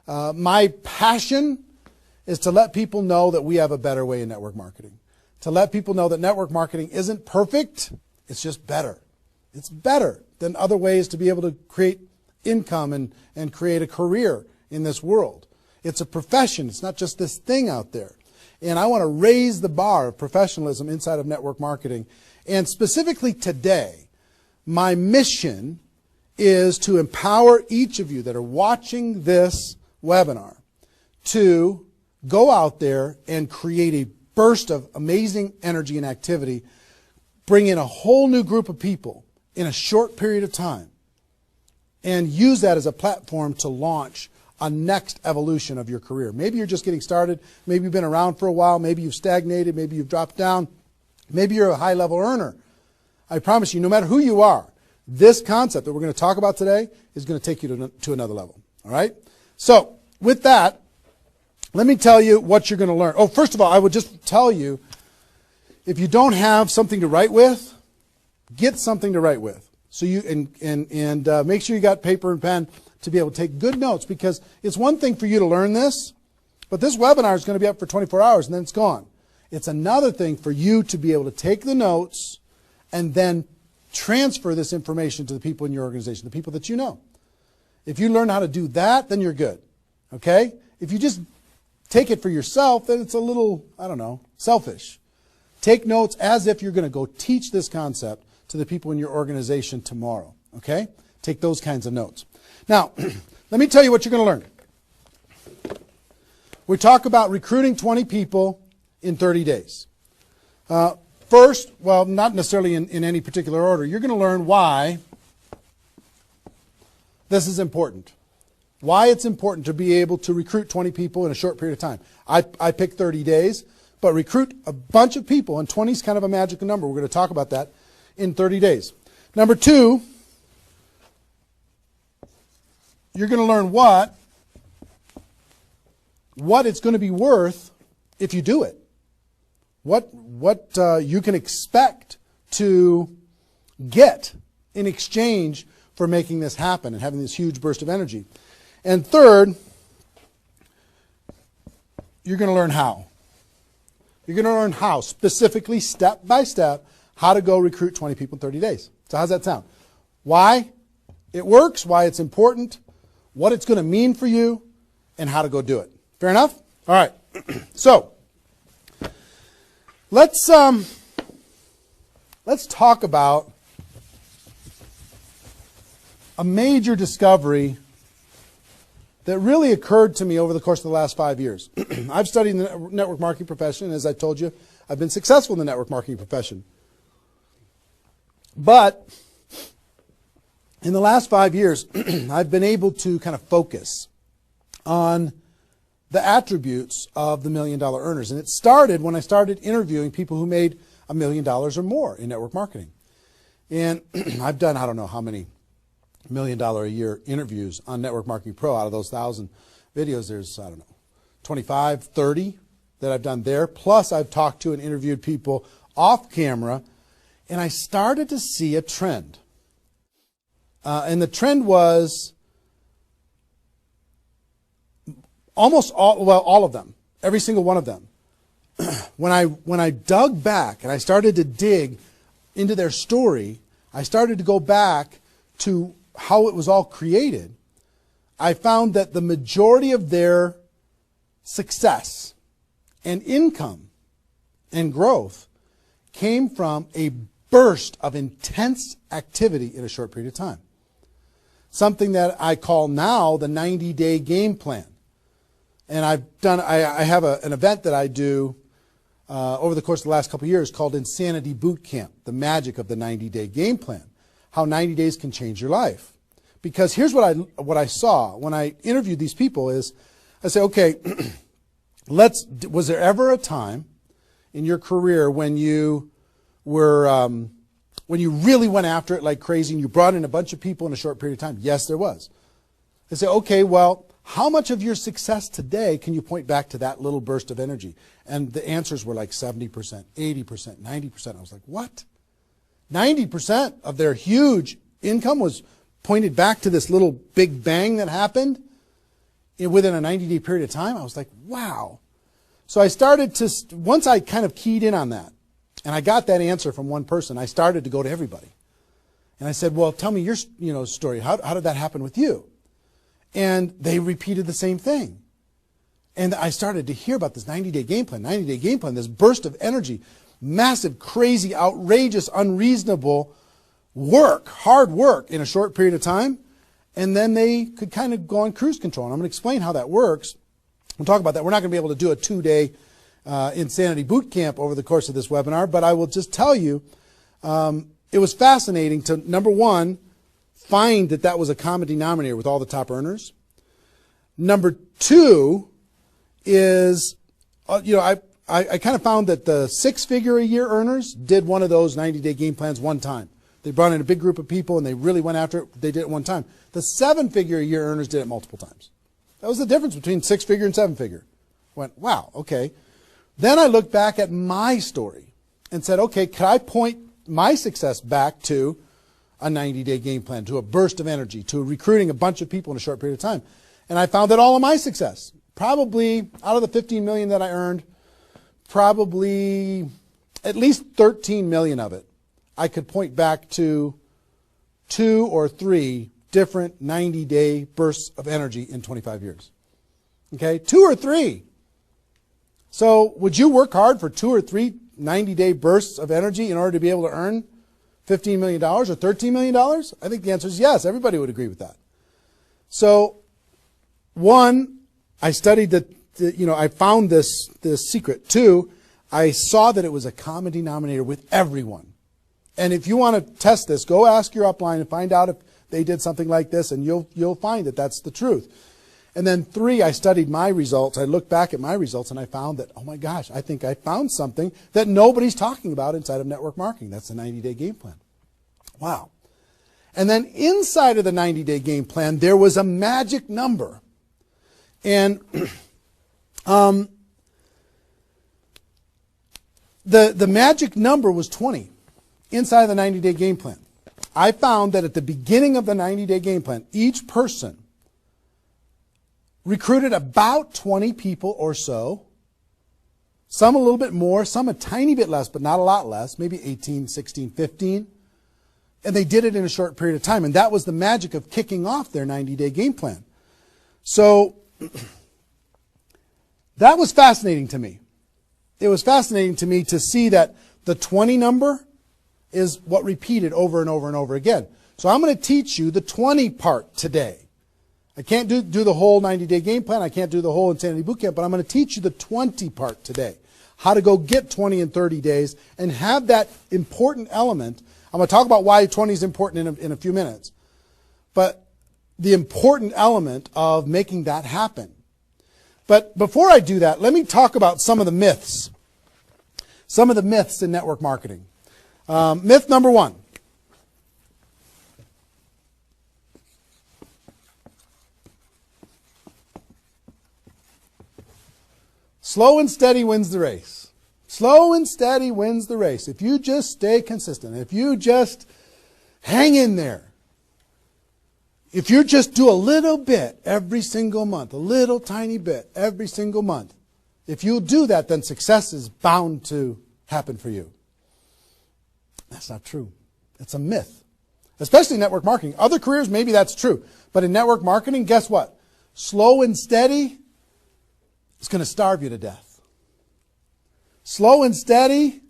My passion is to let people know that we have a better way in network marketing. To let people know that network marketing isn't perfect, it's just better. It's better than other ways to be able to create income and create a career in this world. It's a profession. It's not just this thing out there. And I want to raise the bar of professionalism inside of network marketing. And specifically today, my mission is to empower each of you that are watching this webinar to go out there and create a burst of amazing energy and activity, bring in a whole new group of people in a short period of time, and use that as a platform to launch a next evolution of your career. Maybe you're just getting started. Maybe you've been around for a while. Maybe you've stagnated. Maybe you've dropped down. Maybe you're a high-level earner. I promise you, no matter who you are, this concept that we're going to talk about today is going to take you to another level. All right? So with that, let me tell you what you're going to learn. Oh, first of all, I would just tell you, if you don't have something to write with, get something to write with. So you make sure you got paper and pen to be able to take good notes, because it's one thing for you to learn this, but this webinar is going to be up for 24 hours and then it's gone. It's another thing for you to be able to take the notes and then transfer this information to the people in your organization, the people that you know. If you learn how to do that, then you're good. Okay? If you just take it for yourself, then it's a little, I don't know, selfish. Take notes as if you're going to go teach this concept to the people in your organization tomorrow. Okay? Take those kinds of notes. Now, let me tell you what you're going to learn. We talk about recruiting 20 people in 30 days. First, well, not necessarily in any particular order, you're going to learn why this is important. Why it's important to be able to recruit 20 people in a short period of time. I picked 30 days, but recruit a bunch of people, and 20 is kind of a magical number. We're going to talk about that in 30 days. Number two, you're going to learn what it's going to be worth if you do it. What you can expect to get in exchange for making this happen and having this huge burst of energy. And third, you're going to learn how. You're going to learn how, specifically, step by step, how to go recruit 20 people in 30 days. So how's that sound? Why it works, why it's important, what it's going to mean for you, and how to go do it. Fair enough? All right. So let's talk about a major discovery that really occurred to me over the course of the last 5 years. I've studied the network marketing profession, and as I told you, I've been successful in the network marketing profession. But in the last 5 years, I've been able to kind of focus on the attributes of the $1 million earners. And it started when I started interviewing people who made $1 million or more in network marketing. And I've done, I don't know how many $1 million a year interviews on Network Marketing Pro. Out of those 1,000 videos, there's, I don't know, 25, 30 that I've done there. Plus, I've talked to and interviewed people off camera. And I started to see a trend. And the trend was almost all of them, every single one of them. When I dug back and I started to dig into their story, I started to go back to how it was all created. I found that the majority of their success and income and growth came from a burst of intense activity in a short period of time. Something that I call now the 90-day game plan. And I have an event that I do over the course of the last couple of years called Insanity Boot Camp, the magic of the 90-day game plan, how 90 days can change your life. Because here's what I saw when I interviewed these people is, I say, okay, was there ever a time in your career when you were, when you really went after it like crazy and you brought in a bunch of people in a short period of time? Yes, there was. They say, okay, well, how much of your success today can you point back to that little burst of energy? And the answers were like 70%, 80%, 90%. I was like, what? 90% of their huge income was pointed back to this little big bang that happened within a 90-day period of time. I was like, wow. So I started to, once I kind of keyed in on that, and I got that answer from one person, I started to go to everybody. And I said, well, tell me your story. How did that happen with you? And they repeated the same thing. And I started to hear about this 90-day game plan, this burst of energy, massive, crazy, outrageous, unreasonable work, hard work in a short period of time. And then they could kind of go on cruise control. And I'm going to explain how that works. We'll talk about that. We're not going to be able to do a 2-day insanity boot camp over the course of this webinar, but I will just tell you, it was fascinating to, number one, find that was a common denominator with all the top earners. Number two is, I kind of found that the 6-figure-a-year earners did one of those 90-day game plans one time. They brought in a big group of people and they really went after it. They did it one time. The 7-figure-a-year earners did it multiple times. That was the difference between 6-figure and 7-figure. Went, wow, okay. Then I looked back at my story and said, okay, could I point my success back to a 90-day game plan, to a burst of energy, to recruiting a bunch of people in a short period of time? And I found that all of my success, probably out of the 15 million that I earned, probably at least 13 million of it, I could point back to 2 or 3 different 90-day bursts of energy in 25 years. Okay, 2 or 3. So would you work hard for 2 or 3 90-day bursts of energy in order to be able to earn $15 million or $13 million? I think the answer is yes. Everybody would agree with that. So, one, I studied I found this secret. 2, I saw that it was a common denominator with everyone. And if you want to test this, go ask your upline and find out if they did something like this, and you'll find that that's the truth. And then 3, I studied my results. I looked back at my results and I found that, oh my gosh, I think I found something that nobody's talking about inside of network marketing. That's the 90-day game plan. Wow. And then inside of the 90-day game plan, there was a magic number. And the magic number was 20 inside of the 90-day game plan. I found that at the beginning of the 90-day game plan, each person recruited about 20 people or so, some a little bit more, some a tiny bit less, but not a lot less, maybe 18, 16, 15. And they did it in a short period of time. And that was the magic of kicking off their 90-day game plan. So that was fascinating to me. It was fascinating to me to see that the 20 number is what repeated over and over and over again. So I'm going to teach you the 20 part today. I can't do the whole 90-day game plan. I can't do the whole Insanity Bootcamp, but I'm going to teach you the 20 part today. How to go get 20 in 30 days and have that important element. I'm going to talk about why 20 is important in a few minutes. But the important element of making that happen. But before I do that, let me talk about some of the myths. Some of the myths in network marketing. Myth number 1. Slow and steady wins the race. Slow and steady wins the race. If you just stay consistent, if you just hang in there, if you just do a little bit every single month, a little tiny bit every single month, if you'll do that, then success is bound to happen for you. That's not true. It's a myth. Especially in network marketing. Other careers, maybe that's true. But in network marketing, guess what? Slow and steady, it's going to starve you to death. Slow and steady,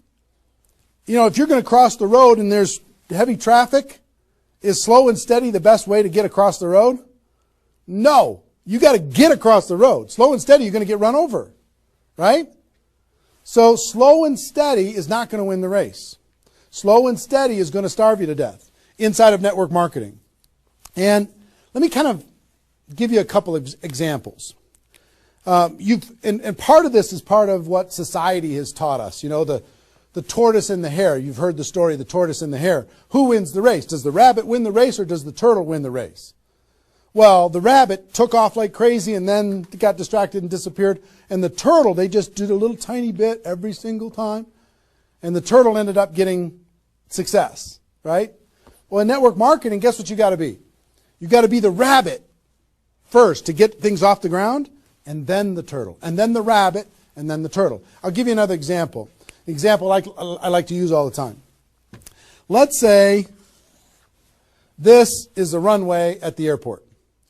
if you're going to cross the road and there's heavy traffic, is slow and steady the best way to get across the road? No. You got to get across the road. Slow and steady, you're going to get run over. Right? So slow and steady is not going to win the race. Slow and steady is going to starve you to death inside of network marketing. And let me kind of give you a couple of examples. And part of this is part of what society has taught us. The tortoise and the hare. You've heard the story of the tortoise and the hare. Who wins the race? Does the rabbit win the race or does the turtle win the race? Well, the rabbit took off like crazy and then got distracted and disappeared. And the turtle, they just did a little tiny bit every single time. And the turtle ended up getting success, right? Well, in network marketing, guess what you got to be? You got to be the rabbit first to get things off the ground, and then the turtle, and then the rabbit, and then the turtle. I'll give you another example. Example I like to use all the time. Let's say this is the runway at the airport.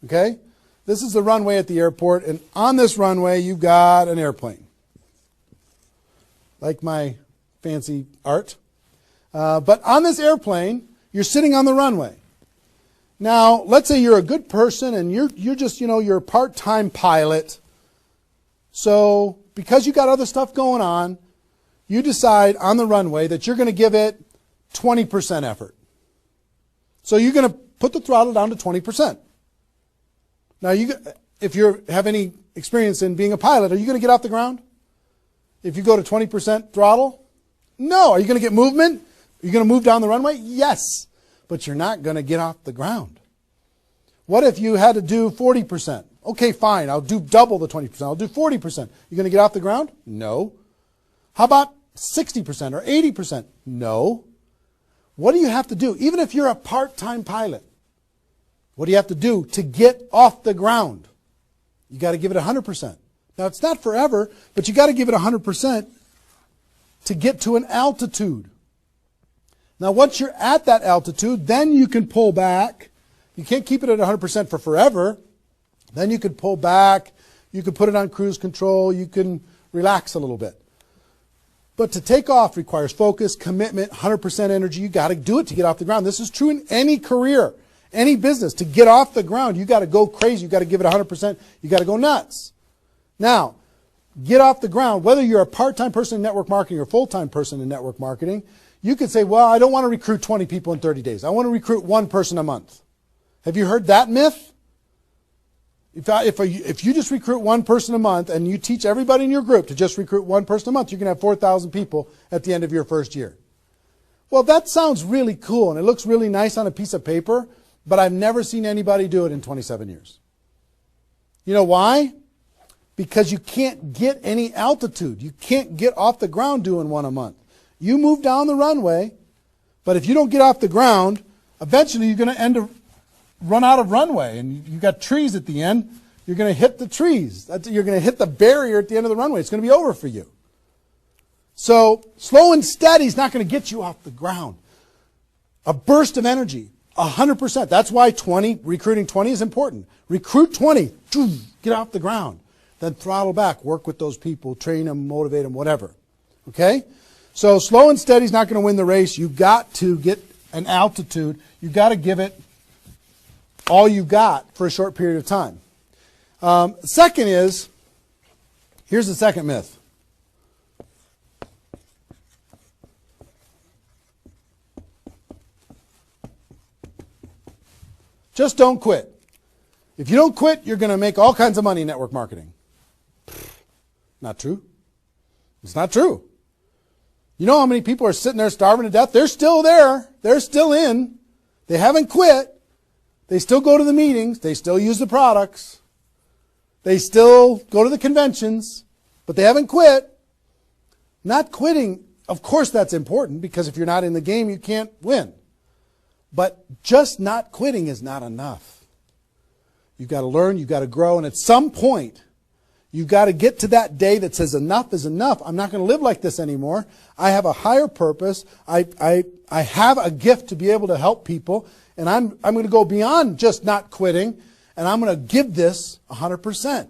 Okay? This is the runway at the airport, and on this runway you've got an airplane. Like my fancy art. But on this airplane, you're sitting on the runway. Now, let's say you're a good person and you're just, you're a part-time pilot. So, because you got other stuff going on, you decide on the runway that you're going to give it 20% effort. So you're going to put the throttle down to 20%. Now, if you have any experience in being a pilot, are you going to get off the ground? If you go to 20% throttle? No. Are you going to get movement? Are you going to move down the runway? Yes. But you're not going to get off the ground. What if you had to do 40%? Okay, fine. I'll do double the 20%. I'll do 40%. You going to get off the ground? No. How about 60% or 80%? No. What do you have to do? Even if you're a part-time pilot, what do you have to do to get off the ground? You got to give it 100%. Now, it's not forever, but you got to give it 100% to get to an altitude. Now, once you're at that altitude, then you can pull back. You can't keep it at 100% for forever. Then you can pull back. You can put it on cruise control. You can relax a little bit. But to take off requires focus, commitment, 100% energy. You got to do it to get off the ground. This is true in any career, any business. To get off the ground, you got to go crazy. You got to give it 100%. You got to go nuts. Now, get off the ground. Whether you're a part-time person in network marketing or a full-time person in network marketing, you could say, well, I don't want to recruit 20 people in 30 days. I want to recruit one person a month. Have you heard that myth? If you just recruit one person a month and you teach everybody in your group to just recruit one person a month, you can have 4,000 people at the end of your first year. Well, that sounds really cool and it looks really nice on a piece of paper, but I've never seen anybody do it in 27 years. You know why? Because you can't get any altitude. You can't get off the ground doing one a month. You move down the runway, but if you don't get off the ground, eventually you're going to run out of runway, and you've got trees at the end. You're going to hit the trees. You're going to hit the barrier at the end of the runway. It's going to be over for you. So slow and steady is not going to get you off the ground. A burst of energy, 100%. That's why recruiting 20 is important. Recruit 20, get off the ground. Then throttle back, work with those people, train them, motivate them, whatever. Okay? So slow and steady is not going to win the race. You've got to get an altitude. You've got to give it all you've got for a short period of time. Second is, here's the second myth. Just don't quit. If you don't quit, you're going to make all kinds of money in network marketing. Not true. It's not true. You know how many people are sitting there starving to death? They're still there. They're still in. They haven't quit. They still go to the meetings. They still use the products. They still go to the conventions. But they haven't quit. Not quitting, of course that's important, because if you're not in the game, you can't win. But just not quitting is not enough. You've got to learn, you've got to grow, and at some point, you've got to get to that day that says enough is enough. I'm not going to live like this anymore. I have a higher purpose. I have a gift to be able to help people, and I'm going to go beyond just not quitting, and I'm going to give this 100%.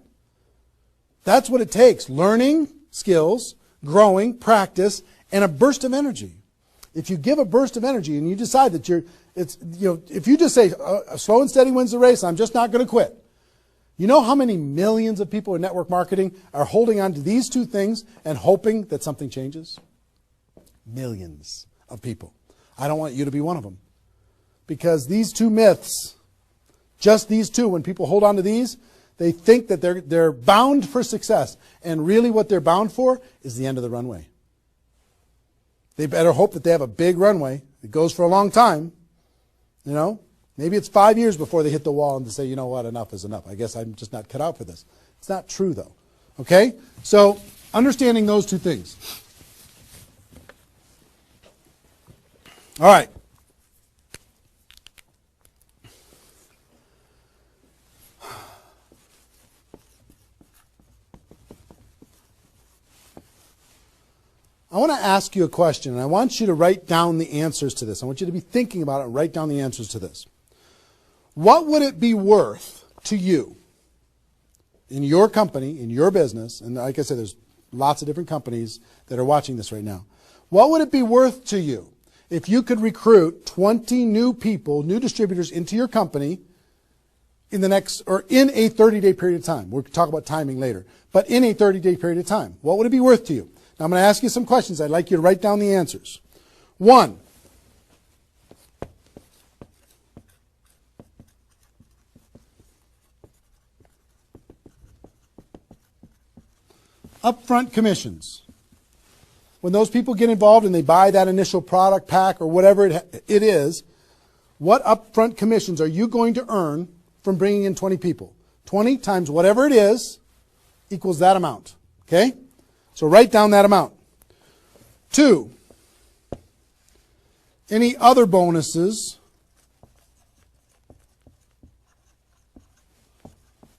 That's what it takes. Learning skills, growing, practice, and a burst of energy. If you give a burst of energy and you decide that if you just say slow and steady wins the race, I'm just not going to quit. You know how many millions of people in network marketing are holding on to these two things and hoping that something changes? Millions of people. I don't want you to be one of them. Because these two myths, just these two, when people hold on to these, they think that they're bound for success. And really what they're bound for is the end of the runway. They better hope that they have a big runway. It goes for a long time. You know, maybe it's 5 years before they hit the wall and they say, you know what, enough is enough. I guess I'm just not cut out for this. It's not true, though. Okay? So, understanding those two things. All right. I want to ask you a question, and I want you to write down the answers to this. I want you to be thinking about it and write down the answers to this. What would it be worth to you in your company, in your business, and like I said, there's lots of different companies that are watching this right now. What would it be worth to you if you could recruit 20 new people, new distributors into your company in the next, or in a 30-day period of time? We'll talk about timing later, but in a 30-day period of time. What would it be worth to you? Now I'm going to ask you some questions. I'd like you to write down the answers. 1, upfront commissions. When those people get involved and they buy that initial product pack or whatever it is, what upfront commissions are you going to earn from bringing in 20 people? 20 times whatever it is equals that amount. Okay? So write down that amount. 2, any other bonuses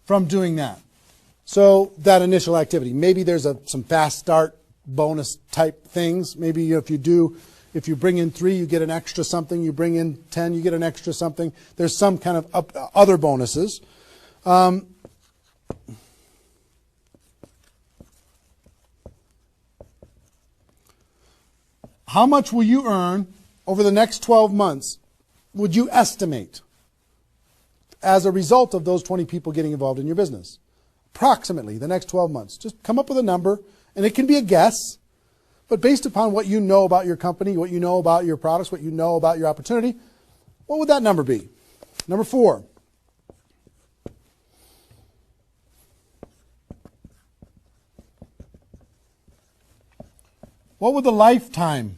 from doing that? So that initial activity. Maybe there's some fast start bonus type things. Maybe if you bring in 3, you get an extra something. You bring in 10, you get an extra something. There's some kind of other bonuses. How much will you earn over the next 12 months, would you estimate, as a result of those 20 people getting involved in your business? Approximately the next 12 months. Just come up with a number, and it can be a guess, but based upon what you know about your company, what you know about your products, what you know about your opportunity, what would that number be? Number 4. What would the lifetime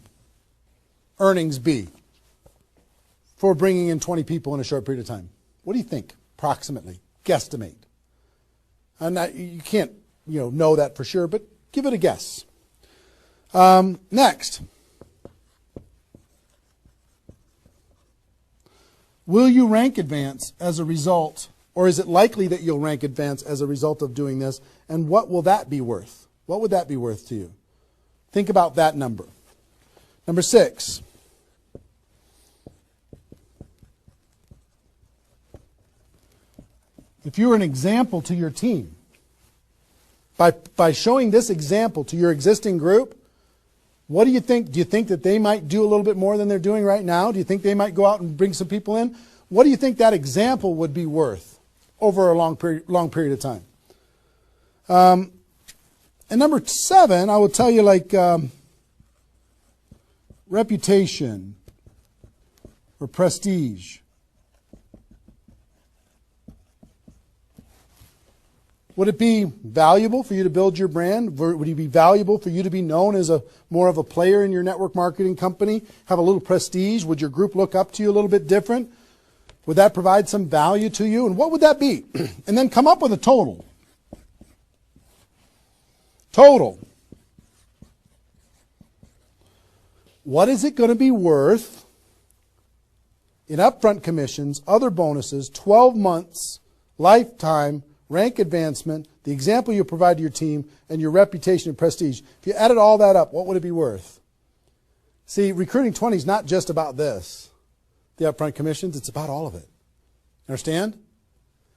earnings be for bringing in 20 people in a short period of time? What do you think, approximately? Guesstimate. And you can't, know that for sure, but give it a guess. Next. Will you rank advance as a result, or is it likely that you'll rank advance as a result of doing this? And what will that be worth? What would that be worth to you? Think about that number. Number 6. If you're an example to your team, by showing this example to your existing group, what do you think? Do you think that they might do a little bit more than they're doing right now? Do you think they might go out and bring some people in? What do you think that example would be worth over a long period of time? And number 7, I will tell you, reputation or prestige. Would it be valuable for you to build your brand? Would it be valuable for you to be known as more of a player in your network marketing company? Have a little prestige? Would your group look up to you a little bit different? Would that provide some value to you? And what would that be? And then come up with a total. Total. What is it going to be worth in upfront commissions, other bonuses, 12 months, lifetime, rank advancement, the example you provide to your team, and your reputation and prestige? If you added all that up, what would it be worth? See, Recruiting 20 is not just about this, the upfront commissions. It's about all of it. Understand?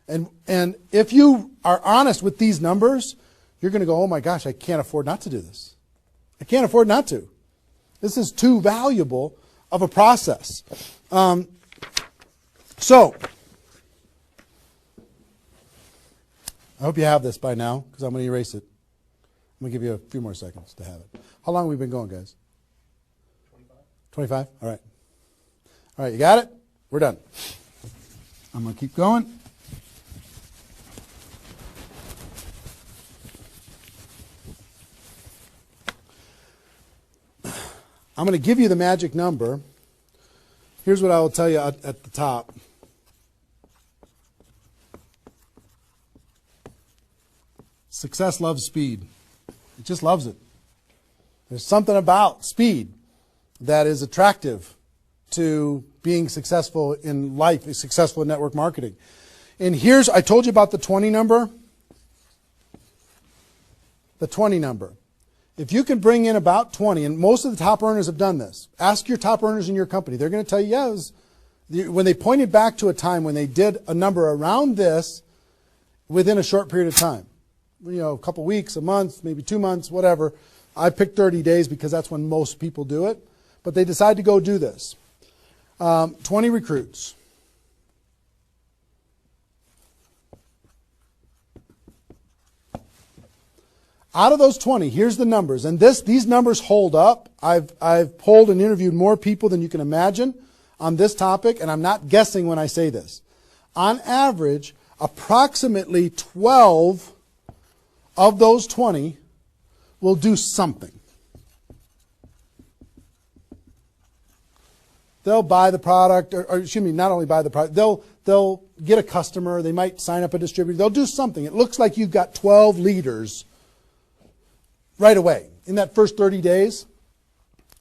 And if you are honest with these numbers, you're going to go, oh my gosh, I can't afford not to do this. I can't afford not to. This is too valuable of a process. So, I hope you have this by now, because I'm going to erase it. I'm going to give you a few more seconds to have it. How long have we been going, guys? 25? All right. All right, you got it? We're done. I'm going to keep going. I'm going to give you the magic number. Here's what I will tell you at the top. Success loves speed. It just loves it. There's something about speed that is attractive to being successful in life, successful in network marketing. And I told you about the 20 number. The 20 number. If you can bring in about 20, and most of the top earners have done this, ask your top earners in your company. They're going to tell you, yeah, when they pointed back to a time when they did a number around this within a short period of time, a couple weeks, a month, maybe 2 months, whatever. I picked 30 days because that's when most people do it. But they decide to go do this. 20 recruits. Out of those 20, here's the numbers. And these numbers hold up. I've polled and interviewed more people than you can imagine on this topic, and I'm not guessing when I say this. On average, approximately 12 of those 20 will do something. They'll buy the product, or excuse me, not only buy the product, they'll get a customer, they might sign up a distributor, they'll do something. It looks like you've got 12 leaders right away. In that first 30 days,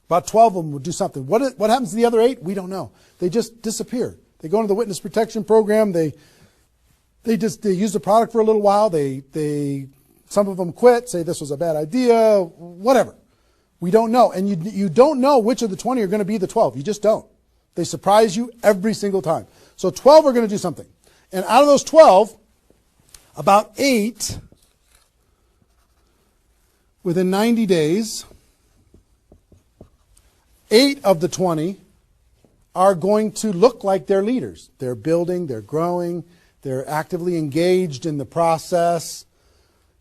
about 12 of them will do something. What happens to the other 8? We don't know. They just disappear. They go into the witness protection program, they use the product for a little while, some of them quit, say this was a bad idea, whatever. We don't know. And you don't know which of the 20 are going to be the 12. You just don't. They surprise you every single time. So 12 are going to do something. And out of those 12, about 8, within 90 days, 8 of the 20 are going to look like they're leaders. They're building, they're growing, they're actively engaged in the process.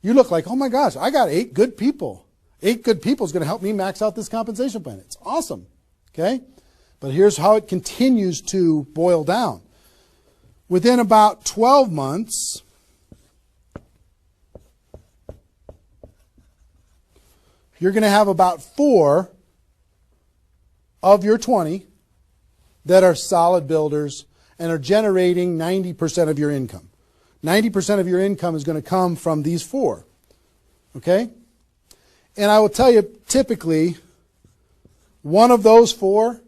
You look like, oh my gosh, I got 8 good people. 8 good people is going to help me max out this compensation plan. It's awesome. Okay? But here's how it continues to boil down. Within about 12 months, you're going to have about 4 of your 20 that are solid builders and are generating 90% of your income. 90% of your income is going to come from these 4. Okay? And I will tell you, typically, one of those 4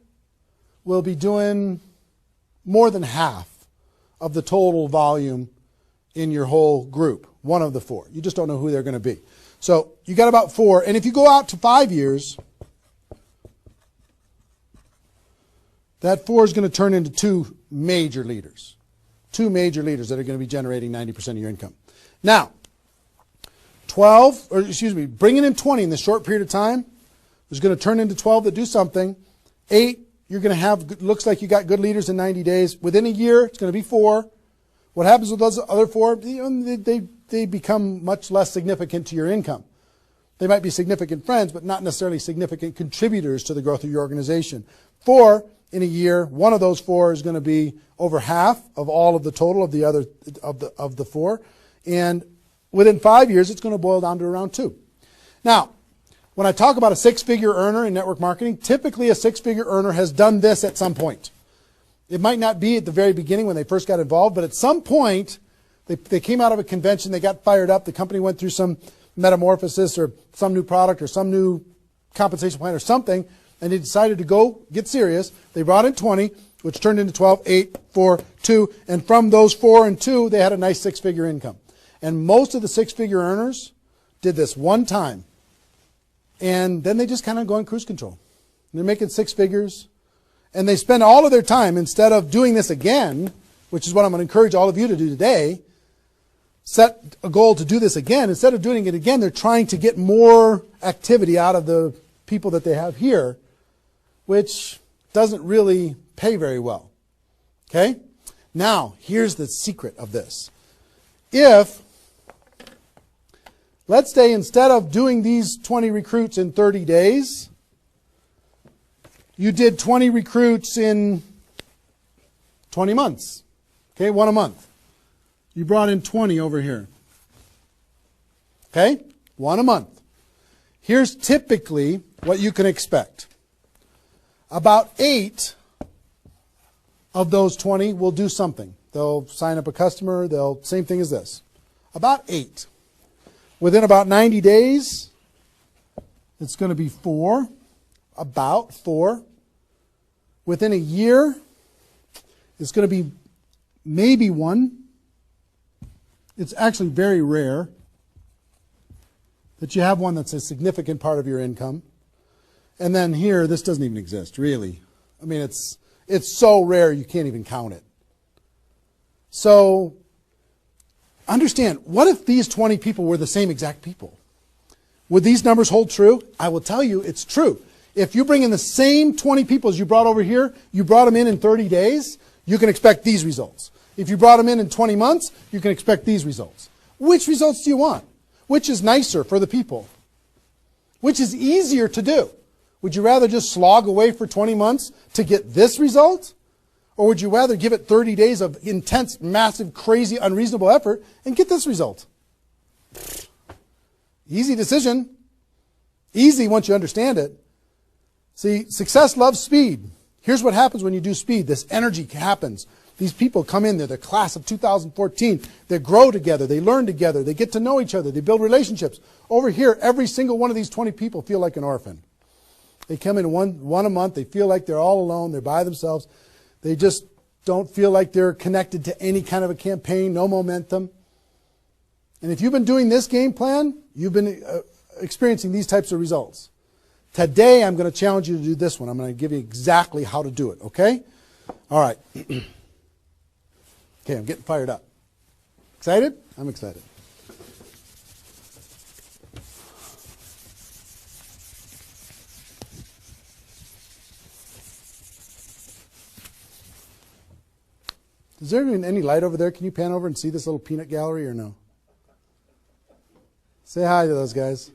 will be doing more than half of the total volume in your whole group. One of the 4. You just don't know who they're going to be. So you got about 4. And if you go out to 5 years, that 4 is going to turn into 2 major leaders. 2 major leaders that are going to be generating 90% of your income. Now, bringing in 20 in this short period of time is going to turn into 12 that do something. 8, you're going to have, looks like you got good leaders in 90 days. Within a year, it's going to be 4. What happens with those other 4? They become much less significant to your income. They might be significant friends, but not necessarily significant contributors to the growth of your organization. 4, in a year, one of those 4 is going to be over half of all of the total of the other of the 4. And within 5 years, it's going to boil down to around 2. Now, when I talk about a 6-figure earner in network marketing, typically a 6-figure earner has done this at some point. It might not be at the very beginning when they first got involved, but at some point, they came out of a convention, they got fired up, the company went through some metamorphosis or some new product or some new compensation plan or something, and they decided to go get serious. They brought in 20, which turned into 12, 8, 4, 2, and from those 4 and 2, they had a nice 6-figure income. And most of the 6-figure earners did this one time, and then they just kind of go in cruise control. And they're making 6 figures, and they spend all of their time, instead of doing this again, which is what I'm going to encourage all of you to do today, set a goal to do this again. Instead of doing it again, they're trying to get more activity out of the people that they have here, which doesn't really pay very well. Okay? Now, here's the secret of this. If, let's say instead of doing these 20 recruits in 30 days, you did 20 recruits in 20 months. Okay, 1 a month. You brought in 20 over here. Okay, 1 a month. Here's typically what you can expect. About 8 of those 20 will do something. They'll sign up a customer. Same thing as this. About 8. Within about 90 days, it's going to be 4. About 4. Within a year, it's going to be maybe 1. It's actually very rare that you have one that's a significant part of your income. And then here, this doesn't even exist, really. I mean, it's so rare you can't even count it. So understand, what if these 20 people were the same exact people? Would these numbers hold true? I will tell you it's true. If you bring in the same 20 people as you brought over here, you brought them in 30 days, you can expect these results. If you brought them in 20 months, you can expect these results. Which results do you want? Which is nicer for the people? Which is easier to do? Would you rather just slog away for 20 months to get this result? Or would you rather give it 30 days of intense, massive, crazy, unreasonable effort and get this result? Easy decision. Easy once you understand it. See, success loves speed. Here's what happens when you do speed. This energy happens. These people come in, they're the class of 2014. They grow together, they learn together, they get to know each other, they build relationships. Over here, every single one of these 20 people feel like an orphan. They come in one a month, they feel like they're all alone, they're by themselves. They just don't feel like they're connected to any kind of a campaign, no momentum. And if you've been doing this game plan, you've been experiencing these types of results. Today, I'm going to challenge you to do this one. I'm going to give you exactly how to do it, okay? All right. Okay, I'm getting fired up. Excited? I'm excited. Is there any light over there? Can you pan over and see this little peanut gallery or no? Say hi to those guys.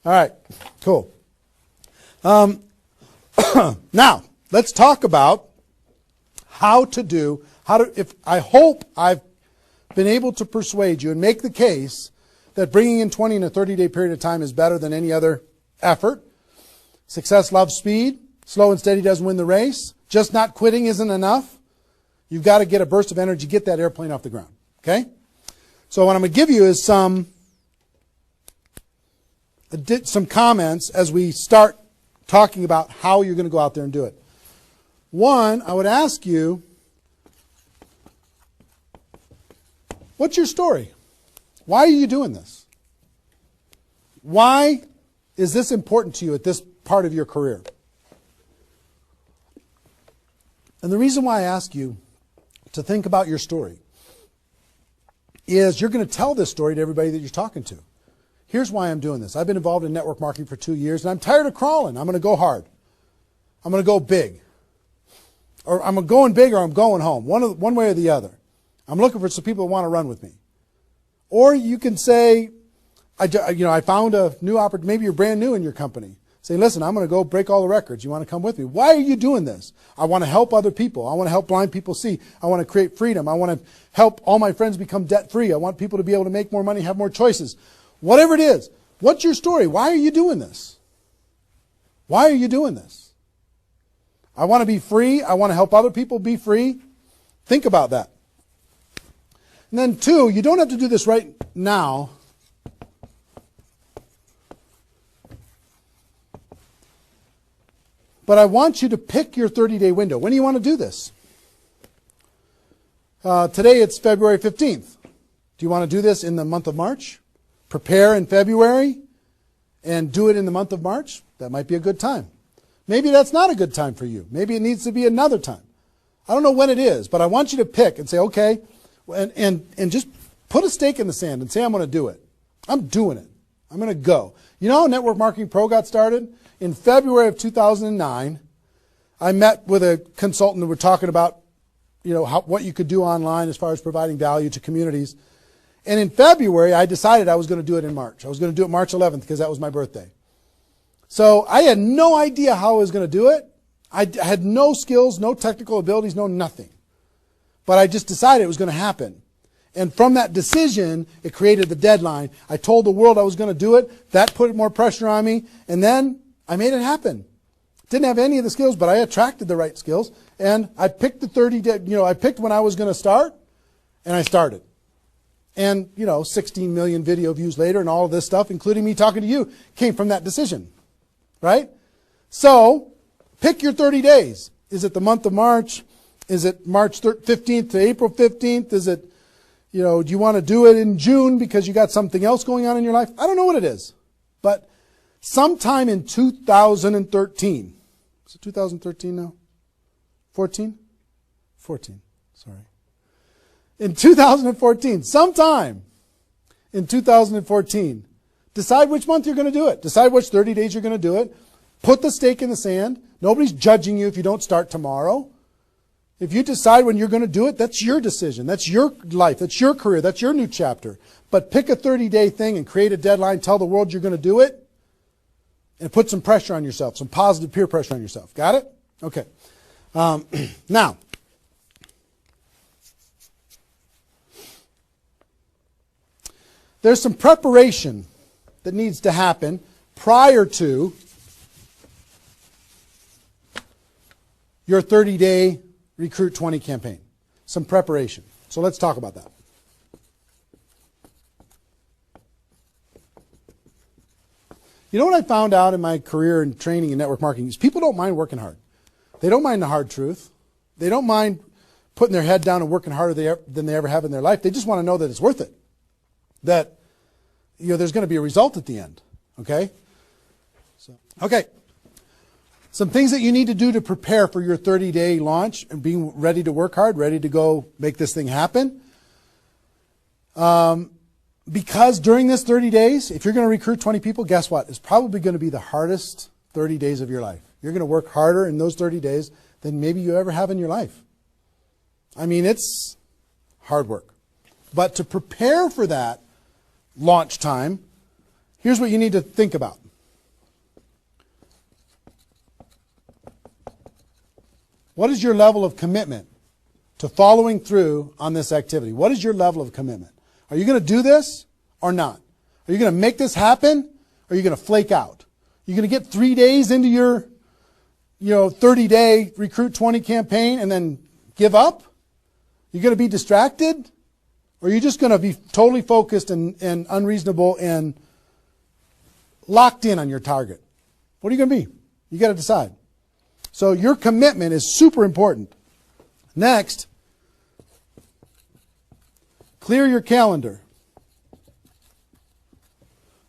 All right, cool. Now, let's talk about I hope I've been able to persuade you and make the case that bringing in 20 in a 30-day period of time is better than any other effort. Success loves speed. Slow and steady doesn't win the race. Just not quitting isn't enough. You've got to get a burst of energy, get that airplane off the ground. Okay? So what I'm going to give you is some comments as we start talking about how you're going to go out there and do it. One, I would ask you, what's your story? Why are you doing this? Why is this important to you at this part of your career? And the reason why I ask you to think about your story is you're going to tell this story to everybody that you're talking to. Here's why I'm doing this. I've been involved in network marketing for 2 years, and I'm tired of crawling. I'm going to go hard. I'm going to go big. Or I'm going big or I'm going home, one way or the other. I'm looking for some people who want to run with me. Or you can say, I found a new opportunity. Maybe you're brand new in your company. Say, listen, I'm going to go break all the records. You want to come with me? Why are you doing this? I want to help other people. I want to help blind people see. I want to create freedom. I want to help all my friends become debt-free. I want people to be able to make more money, have more choices. Whatever it is, what's your story? Why are you doing this? Why are you doing this? I want to be free. I want to help other people be free. Think about that. And then two, you don't have to do this right now. But I want you to pick your 30-day window. When do you want to do this? Today it's February 15th. Do you want to do this in the month of March? Prepare in February and do it in the month of March? That might be a good time. Maybe that's not a good time for you. Maybe it needs to be another time. I don't know when it is, but I want you to pick and say, okay, and just put a stake in the sand and say, I'm going to do it. I'm doing it. I'm going to go. You know how Network Marketing Pro got started? In February of 2009, I met with a consultant and we're talking about, what you could do online as far as providing value to communities. And in February, I decided I was going to do it in March. I was going to do it March 11th because that was my birthday. So I had no idea how I was going to do it. I had no skills, no technical abilities, no nothing. But I just decided it was going to happen. And from that decision, it created the deadline. I told the world I was going to do it. That put more pressure on me. And then I made it happen. Didn't have any of the skills, but I attracted the right skills. And I picked the 30-day, I picked when I was going to start, and I started. And, 16 million video views later and all of this stuff, including me talking to you, came from that decision. Right? So, pick your 30 days. Is it the month of March? Is it March 15th to April 15th? Is it, do you want to do it in June because you got something else going on in your life? I don't know what it is. But sometime in 2013, is it 2013 now? 14? 14, sorry. In 2014, sometime in 2014, decide which month you're going to do it. Decide which 30 days you're going to do it. Put the stake in the sand. Nobody's judging you if you don't start tomorrow. If you decide when you're going to do it, that's your decision. That's your life. That's your career. That's your new chapter. But pick a 30-day thing and create a deadline. Tell the world you're going to do it. And put some pressure on yourself, some positive peer pressure on yourself. Got it? Okay. Now, there's some preparation that needs to happen prior to your 30-day Recruit 20 campaign. Some preparation. So let's talk about that. You know what I found out in my career in training in network marketing is people don't mind working hard. They don't mind the hard truth. They don't mind putting their head down and working harder than they ever have in their life. They just want to know that it's worth it. That there's going to be a result at the end. Okay? Okay. Some things that you need to do to prepare for your 30-day launch and being ready to work hard, ready to go make this thing happen. Because during this 30 days, if you're going to recruit 20 people, guess what? It's probably going to be the hardest 30 days of your life. You're going to work harder in those 30 days than maybe you ever have in your life. I mean, it's hard work. But to prepare for that launch time, here's what you need to think about. What is your level of commitment to following through on this activity? What is your level of commitment? Are you going to do this or not? Are you going to make this happen or are you going to flake out? You're going to get 3 days into your 30-day Recruit 20 campaign and then give up? You're going to be distracted? Or are you just going to be totally focused and unreasonable and locked in on your target? What are you going to be? You got to decide. So your commitment is super important. Next, clear your calendar.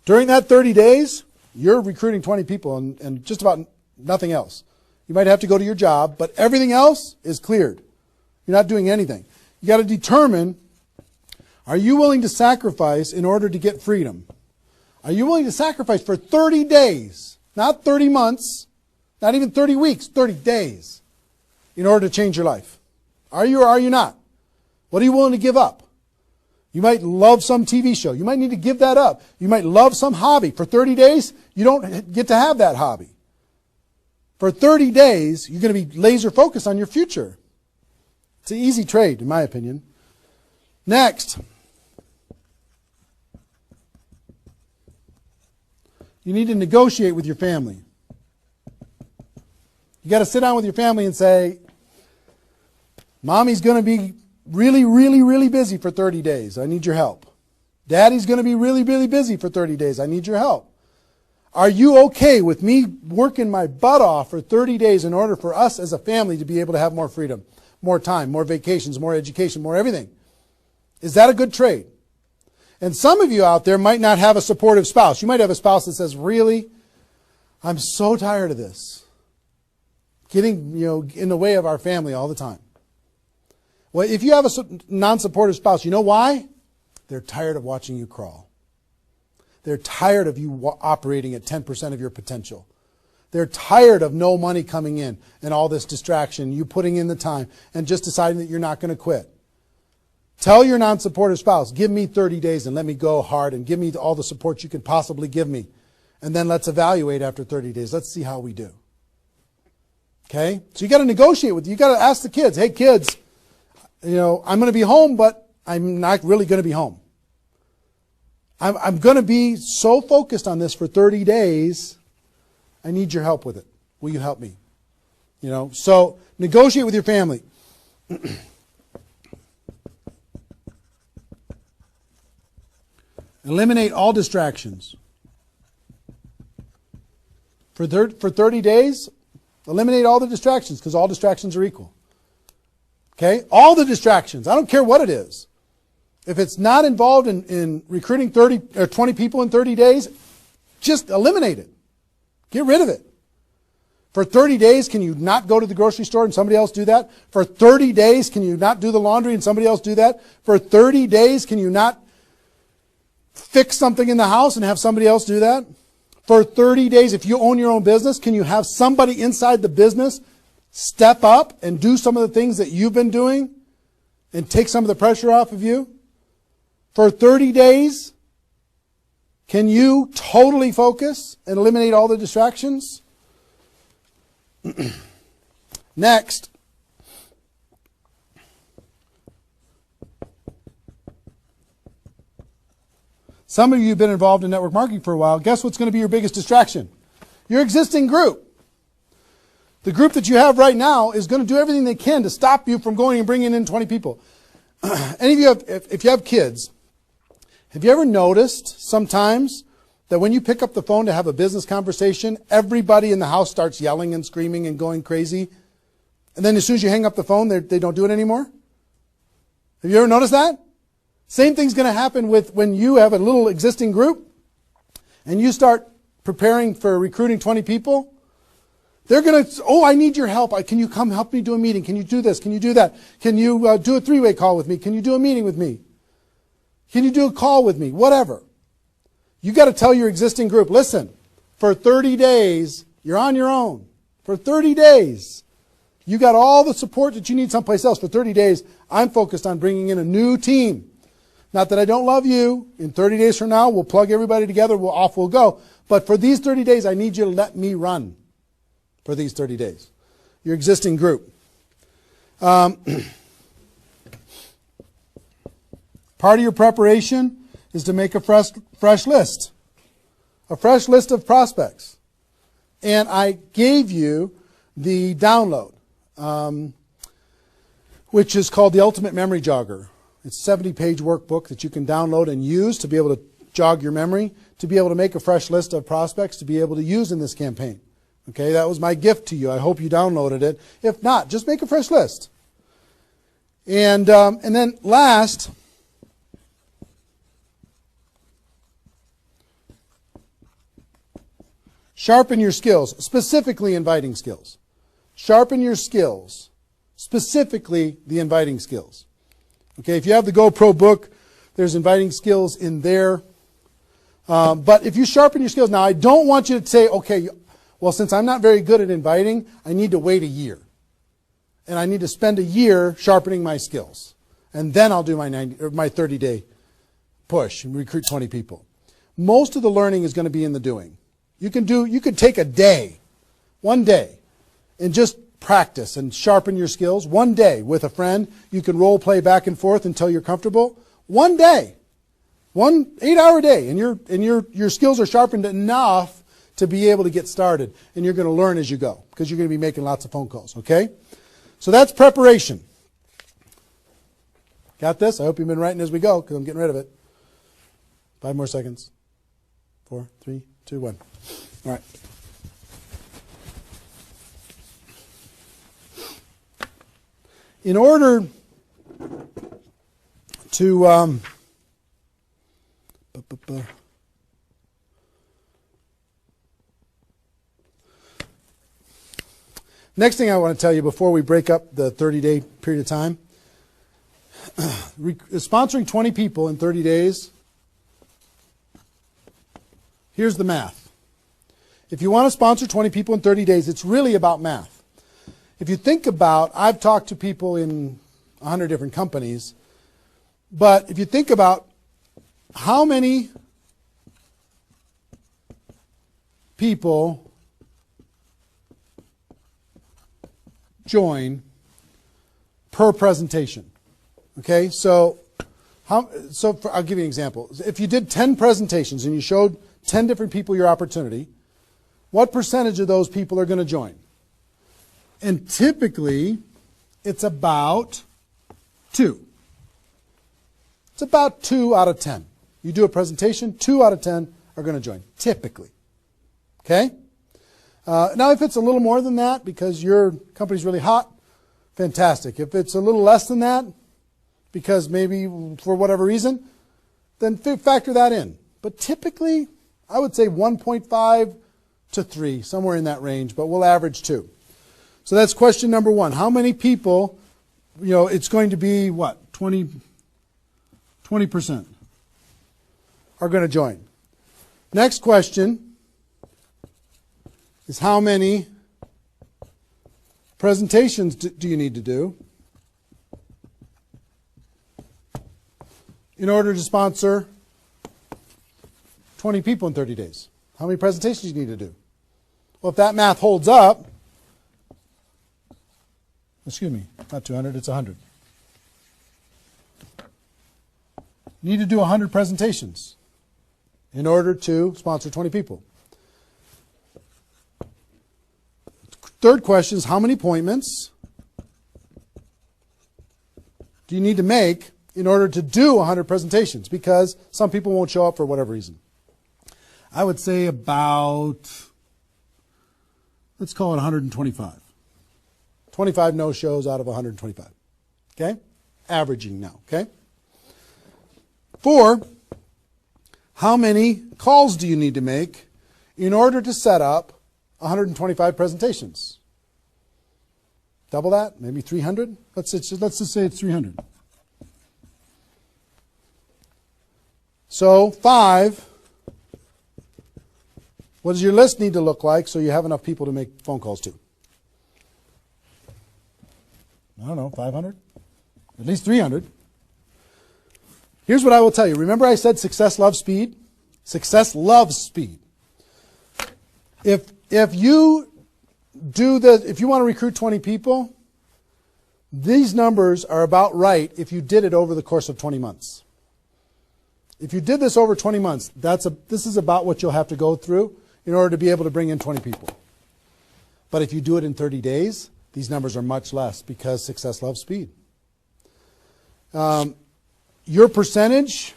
During that 30 days, you're recruiting 20 people and just about nothing else. You might have to go to your job, but everything else is cleared. You're not doing anything. You got to determine, are you willing to sacrifice in order to get freedom? Are you willing to sacrifice for 30 days, not 30 months, not even 30 weeks, 30 days, in order to change your life? Are you or are you not? What are you willing to give up? You might love some TV show. You might need to give that up. You might love some hobby. For 30 days, you don't get to have that hobby. For 30 days, you're going to be laser focused on your future. It's an easy trade, in my opinion. Next, you need to negotiate with your family. You got to sit down with your family and say, Mommy's going to be really, really, really busy for 30 days. I need your help. Daddy's going to be really, really busy for 30 days. I need your help. Are you okay with me working my butt off for 30 days in order for us as a family to be able to have more freedom, more time, more vacations, more education, more everything? Is that a good trade? And some of you out there might not have a supportive spouse. You might have a spouse that says, really, I'm so tired of this. Getting, in the way of our family all the time. Well, if you have a non-supportive spouse, you know why? They're tired of watching you crawl. They're tired of you operating at 10% of your potential. They're tired of no money coming in and all this distraction, you putting in the time and just deciding that you're not going to quit. Tell your non-supportive spouse, give me 30 days and let me go hard and give me all the support you can possibly give me. And then let's evaluate after 30 days. Let's see how we do. Okay? So you got to negotiate with, you got to ask the kids, hey kids, I'm going to be home, but I'm not really going to be home. I'm going to be so focused on this for 30 days. I need your help with it. Will you help me? So negotiate with your family. Eliminate all distractions. For 30 days, eliminate all the distractions because all distractions are equal. Okay? All the distractions. I don't care what it is. If it's not involved in recruiting 30 or 20 people in 30 days, just eliminate it. Get rid of it. For 30 days, can you not go to the grocery store and somebody else do that? For 30 days, can you not do the laundry and somebody else do that? For 30 days, can you not fix something in the house and have somebody else do that? For 30 days, if you own your own business, can you have somebody inside the business step up and do some of the things that you've been doing and take some of the pressure off of you? For 30 days, can you totally focus and eliminate all the distractions? Next, some of you have been involved in network marketing for a while. Guess what's going to be your biggest distraction? Your existing group. The group that you have right now is going to do everything they can to stop you from going and bringing in 20 people. Any of you have, if you have kids, have you ever noticed sometimes that when you pick up the phone to have a business conversation, everybody in the house starts yelling and screaming and going crazy? And then as soon as you hang up the phone, they don't do it anymore? Have you ever noticed that? Same thing's going to happen with when you have a little existing group and you start preparing for recruiting 20 people. They're going to, oh, I need your help. Can you come help me do a meeting? Can you do this? Can you do that? Can you do a three-way call with me? Can you do a meeting with me? Can you do a call with me? Whatever. You got to tell your existing group, listen, for 30 days, you're on your own. For 30 days, you got all the support that you need someplace else. For 30 days, I'm focused on bringing in a new team. Not that I don't love you. In 30 days from now, we'll plug everybody together, off we'll go. But for these 30 days, I need you to let me run for these 30 days. Your existing group. Part of your preparation is to make a fresh list. A fresh list of prospects. And I gave you the download, which is called the Ultimate Memory Jogger. It's a 70-page workbook that you can download and use to be able to jog your memory, to be able to make a fresh list of prospects to be able to use in this campaign. Okay, that was my gift to you. I hope you downloaded it. If not, just make a fresh list. And then last, sharpen your skills, specifically inviting skills. Sharpen your skills, specifically the inviting skills. Okay, if you have the GoPro book, there's inviting skills in there. But if you sharpen your skills, now I don't want you to say, okay, well, since I'm not very good at inviting, I need to wait a year. And I need to spend a year sharpening my skills. And then I'll do my 30-day push and recruit 20 people. Most of the learning is going to be in the doing. You could take a day, one day, and just practice and sharpen your skills. One day with a friend, you can role play back and forth until you're comfortable. One day, 1 8-hour day, and your skills are sharpened enough to be able to get started. And you're going to learn as you go because you're going to be making lots of phone calls. Okay, so that's preparation. Got this? I hope you've been writing as we go because I'm getting rid of it. 5 more seconds. 4, 3, 2, 1. All right. In order to next thing I want to tell you before we break up the 30-day period of time, sponsoring 20 people in 30 days, here's the math. If you want to sponsor 20 people in 30 days, it's really about math. If you think about, I've talked to people in 100 different companies, but if you think about how many people join per presentation. Okay, so I'll give you an example. If you did 10 presentations and you showed 10 different people your opportunity, what percentage of those people are going to join? And typically, it's about 2. It's about 2 out of 10. You do a presentation, 2 out of 10 are going to join, typically. Okay? Now, if it's a little more than that because your company's really hot, fantastic. If it's a little less than that, because maybe for whatever reason, then factor that in. But typically, I would say 1.5 to 3, somewhere in that range, but we'll average 2. So that's question number 1. How many people, it's going to be what? 20% are going to join. Next question is how many presentations do you need to do in order to sponsor 20 people in 30 days? How many presentations do you need to do? Well, if that math holds up, excuse me, not 200, it's 100. You need to do 100 presentations in order to sponsor 20 people. Third question is how many appointments do you need to make in order to do 100 presentations? Because some people won't show up for whatever reason. I would say about, let's call it 125. 25 no-shows out of 125. Okay? Averaging now. Okay? 4, how many calls do you need to make in order to set up 125 presentations? Double that? Maybe 300? Let's just say it's 300. So 5, what does your list need to look like so you have enough people to make phone calls to? I don't know, 500? At least 300. Here's what I will tell you. Remember I said success loves speed? Success loves speed. If you want to recruit 20 people, these numbers are about right if you did it over the course of 20 months. If you did this over 20 months, this is about what you'll have to go through in order to be able to bring in 20 people. But if you do it in 30 days, these numbers are much less because success loves speed. Your percentage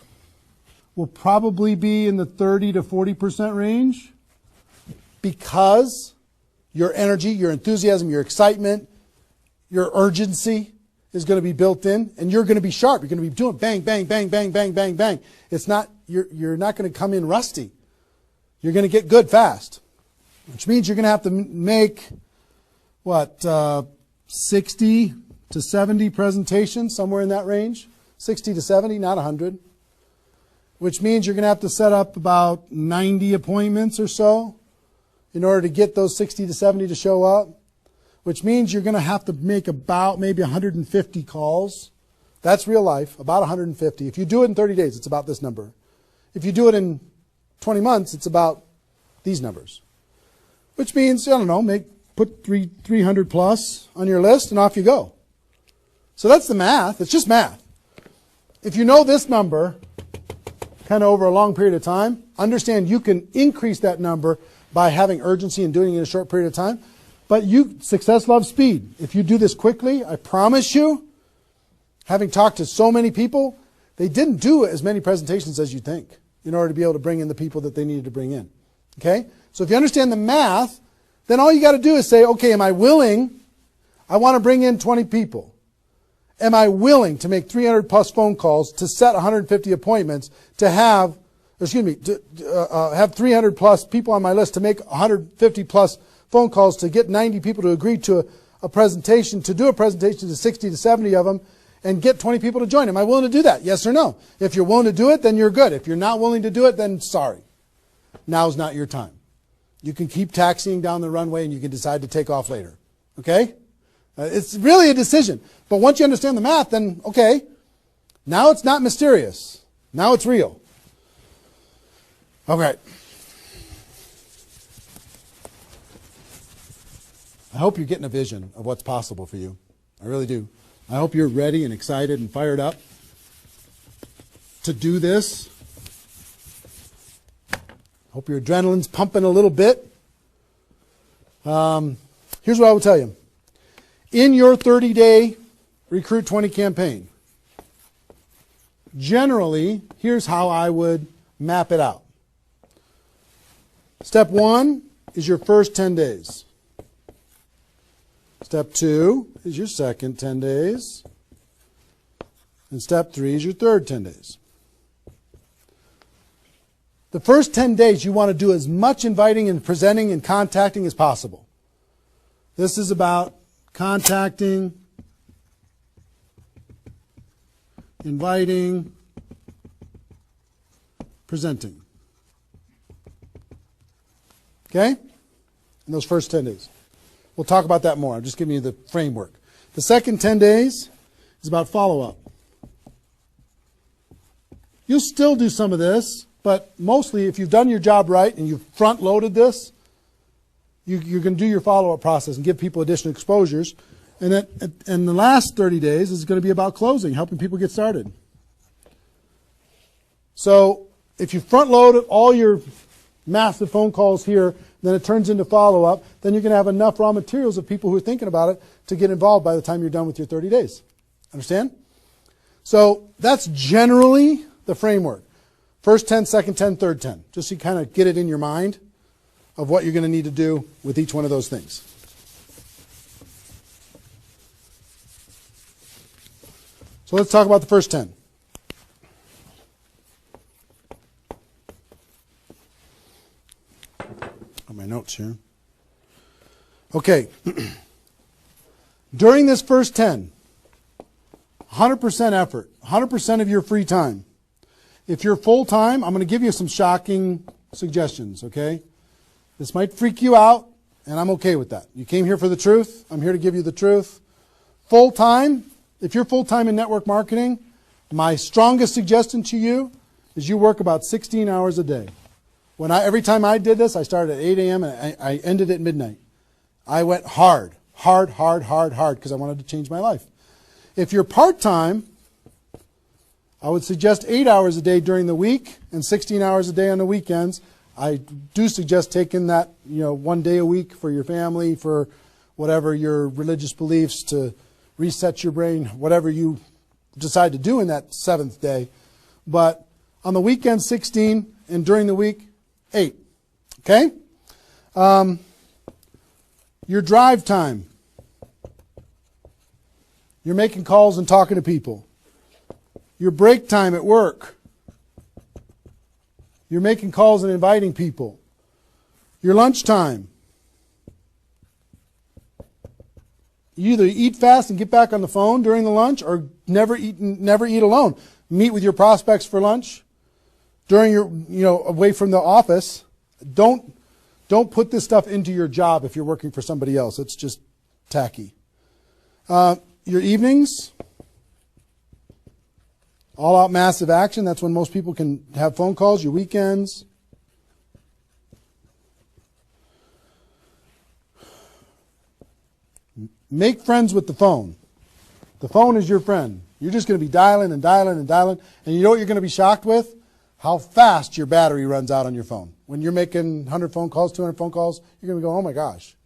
will probably be in the 30 to 40% range because your energy, your enthusiasm, your excitement, your urgency is going to be built in, and you're going to be sharp. You're going to be doing bang, bang, bang, bang, bang, bang, bang. It's not, you're not going to come in rusty. You're going to get good fast, which means you're going to have to make, 60 to 70 presentations, somewhere in that range. 60 to 70, not 100. Which means you're going to have to set up about 90 appointments or so in order to get those 60 to 70 to show up. Which means you're going to have to make about maybe 150 calls. That's real life, about 150. If you do it in 30 days, it's about this number. If you do it in 20 months, it's about these numbers. Which means, I don't know, put 300 plus on your list and off you go. So that's the math. It's just math. If you know this number kind of over a long period of time, understand you can increase that number by having urgency and doing it in a short period of time. But success loves speed. If you do this quickly, I promise you, having talked to so many people, they didn't do as many presentations as you think in order to be able to bring in the people that they needed to bring in. Okay? So if you understand the math, then all you got to do is say, okay, am I willing? I want to bring in 20 people. Am I willing to make 300 plus phone calls to set 150 appointments to have 300 plus people on my list to make 150 plus phone calls to get 90 people to agree to a presentation, to do a presentation to 60 to 70 of them and get 20 people to join. Am I willing to do that? Yes or no? If you're willing to do it, then you're good. If you're not willing to do it, then sorry. Now's not your time. You can keep taxiing down the runway and you can decide to take off later. Okay? It's really a decision. But once you understand the math, then okay, now it's not mysterious. Now it's real. Okay. I hope you're getting a vision of what's possible for you. I really do. I hope you're ready and excited and fired up to do this. Hope your adrenaline's pumping a little bit. Here's what I will tell you. In your 30-day Recruit 20 campaign, generally, here's how I would map it out. Step 1 is your first 10 days. Step 2 is your second 10 days. And step 3 is your third 10 days. The first 10 days you want to do as much inviting and presenting and contacting as possible. This is about contacting, inviting, presenting. Okay? In those first 10 days. We'll talk about that more. I'm just giving you the framework. The second 10 days is about follow-up. You'll still do some of this, but mostly if you've done your job right and you've front-loaded this, you're going to do your follow-up process and give people additional exposures. And the last 30 days is going to be about closing, helping people get started. So if you front-load all your massive phone calls here, then it turns into follow-up, then you're going to have enough raw materials of people who are thinking about it to get involved by the time you're done with your 30 days. Understand? So that's generally the framework. First 10, second 10, third 10. Just so you kind of get it in your mind of what you're going to need to do with each one of those things. So let's talk about the first 10. My notes here. Okay. During this first 10, 100% effort, 100% of your free time. If you're full-time, I'm going to give you some shocking suggestions, okay? This might freak you out, and I'm okay with that. You came here for the truth. I'm here to give you the truth. Full-time, if you're full-time in network marketing, my strongest suggestion to you is you work about 16 hours a day. Every time I did this, I started at 8 a.m. and I ended at midnight. I went hard because I wanted to change my life. If you're part-time, I would suggest 8 hours a day during the week and 16 hours a day on the weekends. I do suggest taking that, 1 day a week for your family, for whatever your religious beliefs, to reset your brain, whatever you decide to do in that 7th day. But on the weekend, 16, and during the week, 8. Okay? Your drive time. You're making calls and talking to people. Your break time at work. You're making calls and inviting people. Your lunch time. You either eat fast and get back on the phone during the lunch, or never eat alone. Meet with your prospects for lunch. During your, away from the office. Don't put this stuff into your job if you're working for somebody else. It's just tacky. Your evenings, all out massive action. That's when most people can have phone calls. Your weekends. Make friends with the phone. The phone is your friend. You're just going to be dialing and dialing and dialing. And you know what you're going to be shocked with? How fast your battery runs out on your phone. When you're making 100 phone calls, 200 phone calls, you're going to go, oh my gosh.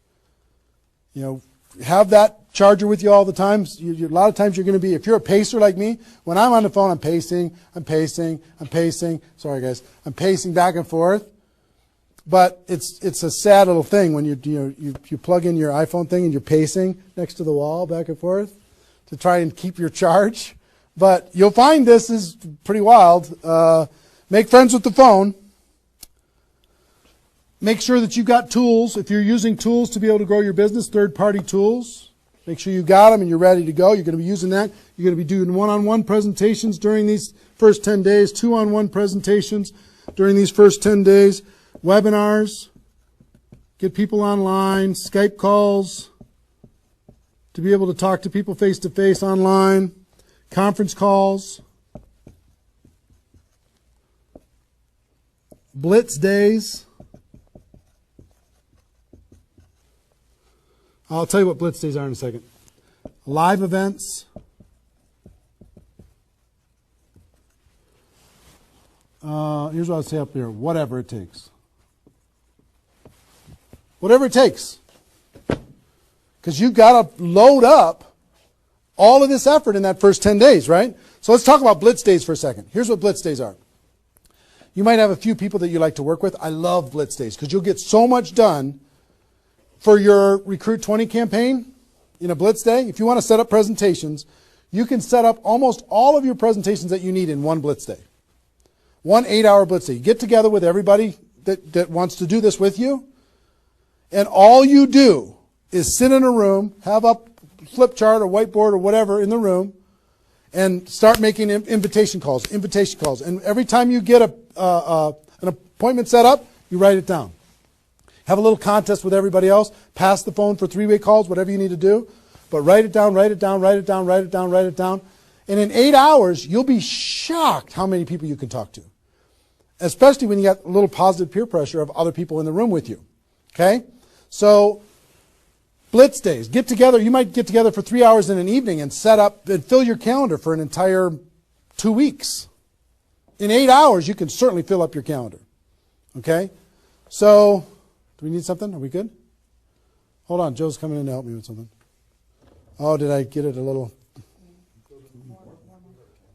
Have that charger with you all the time. A lot of times you're going to be, if you're a pacer like me, when I'm on the phone, I'm pacing. Sorry guys. I'm pacing back and forth. But it's a sad little thing when you plug in your iPhone thing and you're pacing next to the wall back and forth to try and keep your charge. But you'll find this is pretty wild. Make friends with the phone. Make sure that you've got tools. If you're using tools to be able to grow your business, third-party tools, make sure you got them and you're ready to go. You're going to be using that. You're going to be doing one-on-one presentations during these first 10 days, two-on-one presentations during these first 10 days, webinars, get people online, Skype calls, to be able to talk to people face-to-face online, conference calls, blitz days. I'll tell you what blitz days are in a second. Live events. Here's what I'll say up here. Whatever it takes. Whatever it takes. Because you've got to load up all of this effort in that first 10 days, right? So let's talk about blitz days for a second. Here's what blitz days are. You might have a few people that you like to work with. I love blitz days because you'll get so much done for your Recruit 20 campaign in a Blitz day, if you want to set up presentations, you can set up almost all of your presentations that you need in one Blitz day. 1 8-hour Blitz day. You get together with everybody that wants to do this with you, and all you do is sit in a room, have a flip chart or whiteboard or whatever in the room, and start making invitation calls. And every time you get an appointment set up, you write it down. Have a little contest with everybody else. Pass the phone for 3-way calls, whatever you need to do. But write it down, write it down, write it down, write it down, write it down. And in 8 hours, you'll be shocked how many people you can talk to. Especially when you got a little positive peer pressure of other people in the room with you. Okay? So, Blitz days. Get together. You might get together for 3 hours in an evening and set up and fill your calendar for an entire 2 weeks. In 8 hours, you can certainly fill up your calendar. Okay? So, do we need something? Are we good? Hold on. Joe's coming in to help me with something. Oh, did I get it a little?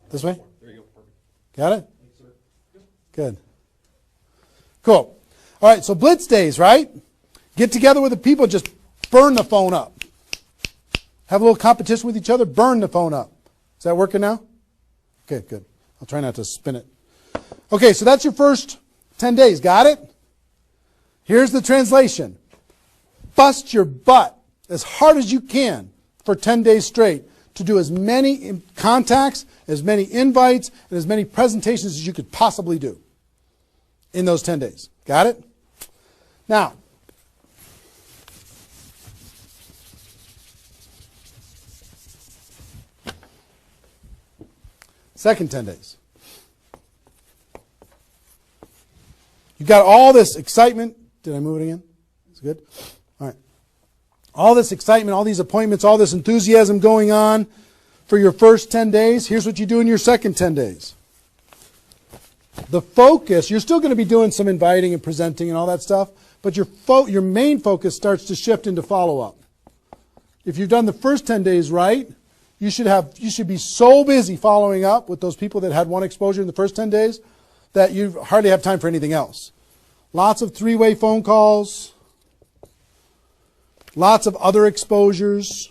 This way? There you go. Got it? Good. Cool. All right, so Blitz days, right? Get together with the people, just burn the phone up. Have a little competition with each other, burn the phone up. Is that working now? Okay, good. I'll try not to spin it. Okay, so that's your first 10 days. Got it? Here's the translation. Bust your butt as hard as you can for 10 days straight to do as many contacts, as many invites, and as many presentations as you could possibly do in those 10 days. Got it? Now, second 10 days. You got all this excitement. Did I move it again? It's good? All right. All this excitement, all these appointments, all this enthusiasm going on for your first 10 days. Here's what you do in your second 10 days. The focus, you're still going to be doing some inviting and presenting and all that stuff, but your main focus starts to shift into follow-up. If you've done the first 10 days right, you should be so busy following up with those people that had one exposure in the first 10 days that you hardly have time for anything else. Lots of 3-way phone calls, lots of other exposures.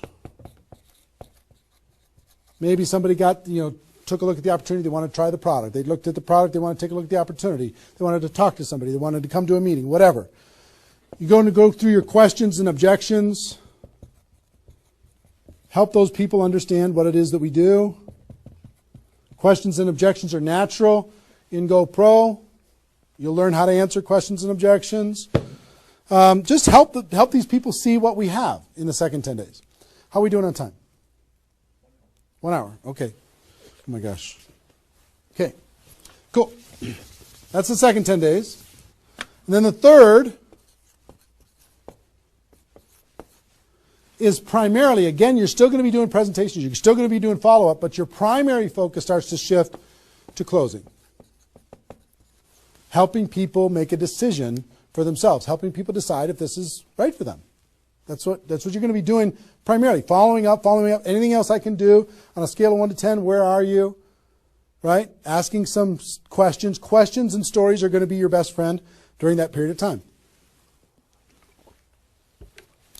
Maybe somebody took a look at the opportunity, they want to try the product. They looked at the product, they want to take a look at the opportunity. They wanted to talk to somebody, they wanted to come to a meeting, whatever. You're going to go through your questions and objections. Help those people understand what it is that we do. Questions and objections are natural in GoPro. You'll learn how to answer questions and objections. Just help these people see what we have in the second 10 days. How are we doing on time? 1 hour. Okay. Oh my gosh. Okay. Cool. That's the second 10 days. And then the third is primarily, again, you're still going to be doing presentations, you're still going to be doing follow-up, but your primary focus starts to shift to closing. Helping people make a decision for themselves, helping people decide if this is right for them. That's what you're going to be doing primarily. Following up. Anything else I can do on a scale of 1 to 10, where are you? Right? Asking some questions. Questions and stories are going to be your best friend during that period of time.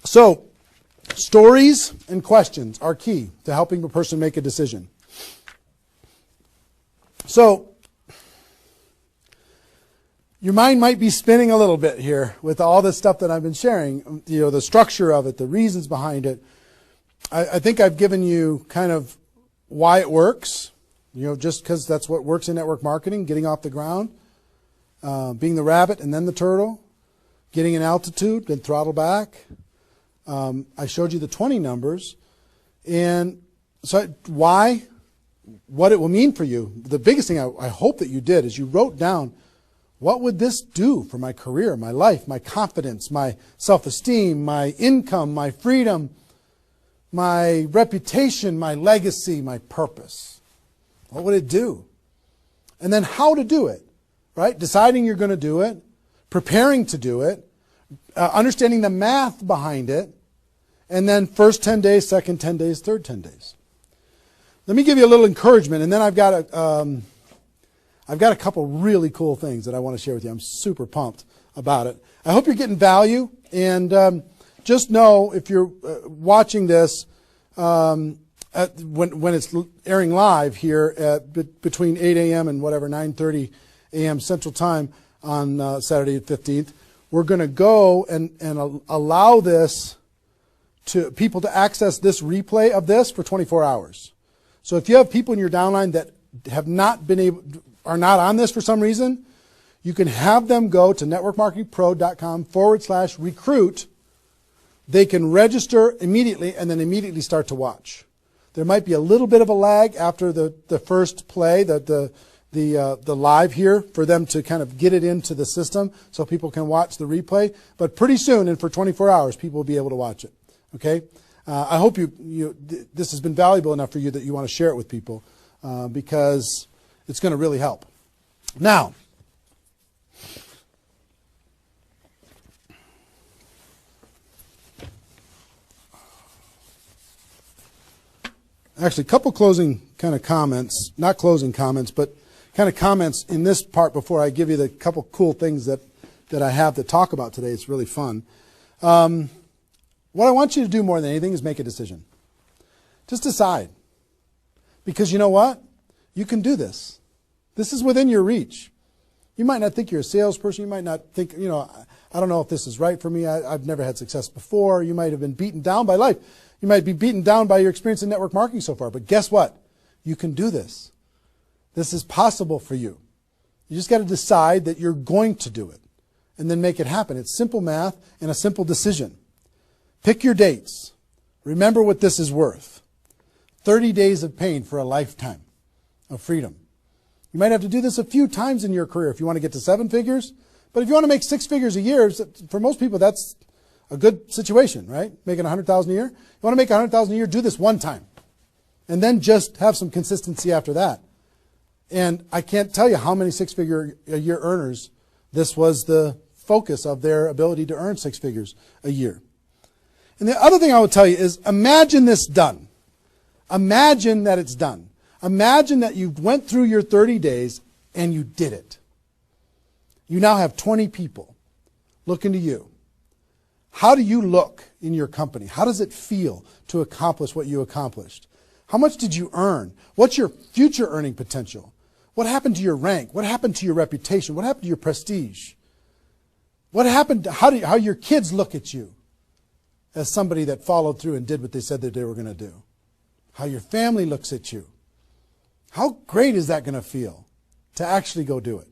So, stories and questions are key to helping a person make a decision. So, your mind might be spinning a little bit here with all this stuff that I've been sharing, the structure of it, the reasons behind it. I think I've given you kind of why it works, just because that's what works in network marketing, getting off the ground, being the rabbit and then the turtle, getting an altitude, then throttle back. I showed you the 20 numbers. And so why, what it will mean for you. The biggest thing I hope that you did is you wrote down, what would this do for my career, my life, my confidence, my self-esteem, my income, my freedom, my reputation, my legacy, my purpose? What would it do? And then how to do it, right? Deciding you're going to do it, preparing to do it, understanding the math behind it, and then first 10 days, second 10 days, third 10 days. Let me give you a little encouragement, and then I've got a couple really cool things that I want to share with you. I'm super pumped about it. I hope you're getting value, and just know if you're watching this when it's airing live here at between 8 a.m. and whatever 9:30 a.m. Central Time on Saturday the 15th, we're going to go and allow this to people to access this replay of this for 24 hours. So if you have people in your downline that have not been able, are not on this for some reason, you can have them go to networkmarketingpro.com/recruit. They can register immediately and then immediately start to watch. There might be a little bit of a lag after the first play, the live here, for them to kind of get it into the system so people can watch the replay. But pretty soon, and for 24 hours, people will be able to watch it. Okay? I hope this has been valuable enough for you that you want to share it with people because it's going to really help. Now, actually, a couple closing kind of comments, not closing comments, but kind of comments in this part before I give you the couple cool things that I have to talk about today. It's really fun. What I want you to do more than anything is make a decision. Just decide. Because you know what? You can do this. This is within your reach. You might not think you're a salesperson. You might not think, I don't know if this is right for me. I've never had success before. You might have been beaten down by life. You might be beaten down by your experience in network marketing so far. But guess what? You can do this. This is possible for you. You just got to decide that you're going to do it and then make it happen. It's simple math and a simple decision. Pick your dates. Remember what this is worth. 30 days of pain for a lifetime of freedom. You might have to do this a few times in your career if you want to get to 7 figures. But if you want to make 6 figures a year, for most people that's a good situation, right? Making $100,000 a year. You want to make $100,000 a year, do this one time. And then just have some consistency after that. And I can't tell you how many 6-figure a year earners this was the focus of their ability to earn 6 figures a year. And the other thing I will tell you is imagine this done. Imagine that it's done. Imagine that you went through your 30 days and you did it. You now have 20 people looking to you. How do you look in your company? How does it feel to accomplish what you accomplished? How much did you earn? What's your future earning potential? What happened to your rank? What happened to your reputation? What happened to your prestige? What happened to how your kids look at you as somebody that followed through and did what they said that they were going to do? How your family looks at you? How great is that going to feel to actually go do it?